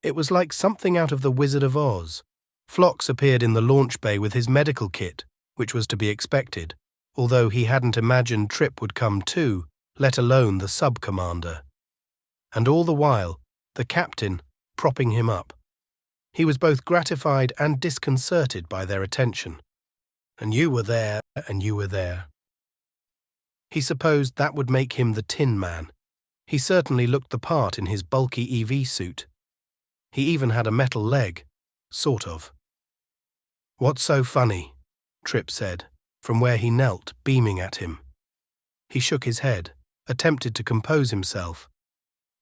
It was like something out of The Wizard of Oz. Phlox appeared in the launch bay with his medical kit, which was to be expected, although he hadn't imagined Trip would come too, let alone the sub-commander. And all the while, the captain propping him up. He was both gratified and disconcerted by their attention. And you were there, and you were there. He supposed that would make him the Tin Man. He certainly looked the part in his bulky EV suit. He even had a metal leg, sort of. "What's so funny?" Trip said, from where he knelt, beaming at him. He shook his head, attempted to compose himself.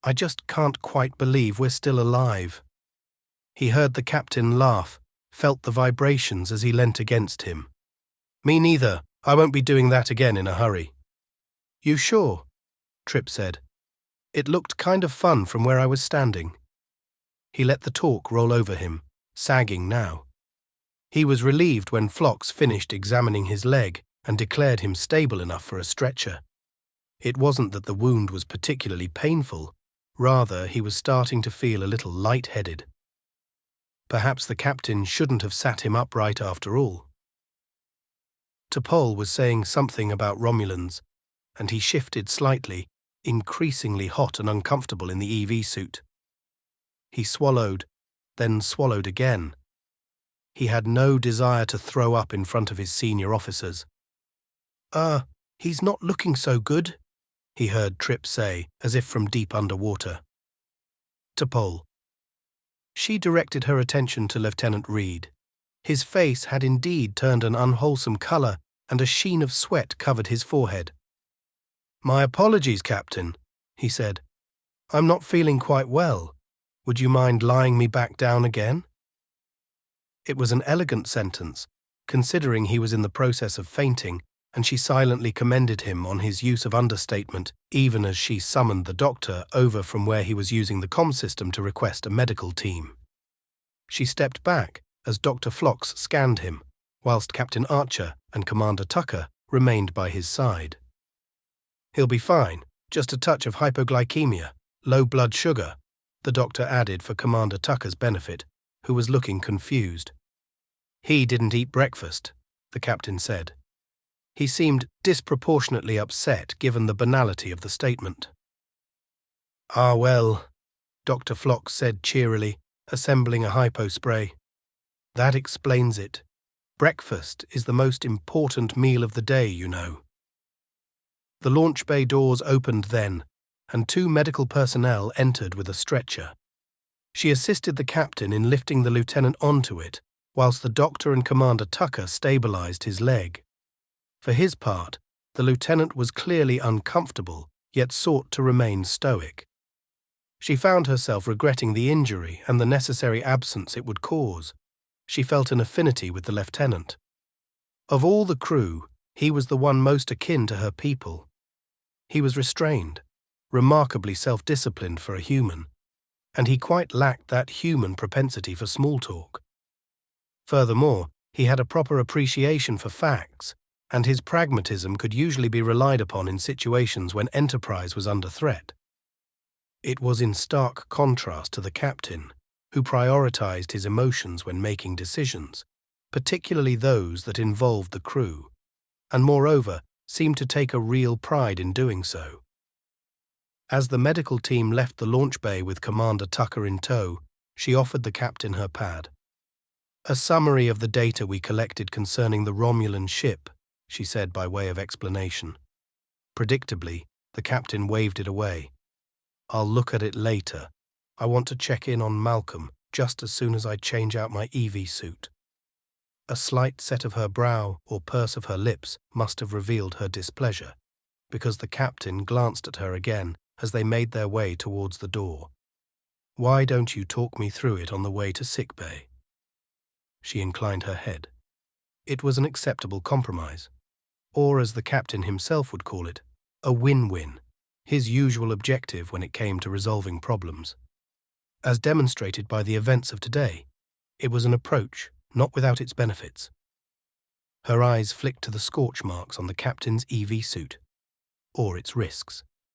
"I just can't quite believe we're still alive." He heard the captain laugh, felt the vibrations as he leant against him. "Me neither. I won't be doing that again in a hurry." "You sure?" Trip said. "It looked kind of fun from where I was standing." He let the talk roll over him, sagging now. He was relieved when Phlox finished examining his leg and declared him stable enough for a stretcher. It wasn't that the wound was particularly painful, rather he was starting to feel a little light-headed. Perhaps the captain shouldn't have sat him upright after all. T'Pol was saying something about Romulans, and he shifted slightly, increasingly hot and uncomfortable in the EV suit. He swallowed, then swallowed again. He had no desire to throw up in front of his senior officers. He's not looking so good," he heard Trip say, as if from deep underwater. T'Pol. She directed her attention to Lieutenant Reed. His face had indeed turned an unwholesome colour, and a sheen of sweat covered his forehead. "My apologies, Captain," he said. "I'm not feeling quite well. Would you mind lying me back down again?" It was an elegant sentence, considering he was in the process of fainting, and she silently commended him on his use of understatement, even as she summoned the doctor over from where he was using the comm system to request a medical team. She stepped back as Dr. Phlox scanned him, whilst Captain Archer and Commander Tucker remained by his side. "He'll be fine, just a touch of hypoglycemia, low blood sugar," the doctor added for Commander Tucker's benefit, who was looking confused. "He didn't eat breakfast," the captain said. He seemed disproportionately upset given the banality of the statement. "Ah well," Dr. Phlox said cheerily, assembling a hypo spray. "That explains it. Breakfast is the most important meal of the day, you know." The launch bay doors opened then, and 2 medical personnel entered with a stretcher. She assisted the captain in lifting the lieutenant onto it, whilst the doctor and Commander Tucker stabilized his leg. For his part, the lieutenant was clearly uncomfortable, yet sought to remain stoic. She found herself regretting the injury and the necessary absence it would cause. She felt an affinity with the lieutenant. Of all the crew, he was the one most akin to her people. He was restrained, remarkably self-disciplined for a human, and he quite lacked that human propensity for small talk. Furthermore, he had a proper appreciation for facts, and his pragmatism could usually be relied upon in situations when Enteprise was under threat. It was in stark contrast to the captain, who prioritized his emotions when making decisions, particularly those that involved the crew, and moreover seemed to take a real pride in doing so. As the medical team left the launch bay with Commander Tucker in tow, she offered the captain her pad. "A summary of the data we collected concerning the Romulan ship," she said by way of explanation. Predictably, the captain waved it away. "I'll look at it later. I want to check in on Malcolm just as soon as I change out my EV suit." A slight set of her brow or purse of her lips must have revealed her displeasure, because the captain glanced at her again as they made their way towards the door. "Why don't you talk me through it on the way to sickbay?" She inclined her head. It was an acceptable compromise, or as the captain himself would call it, a win-win, his usual objective when it came to resolving problems. As demonstrated by the events of today, it was an approach not without its benefits. Her eyes flicked to the scorch marks on the captain's EV suit, or its risks.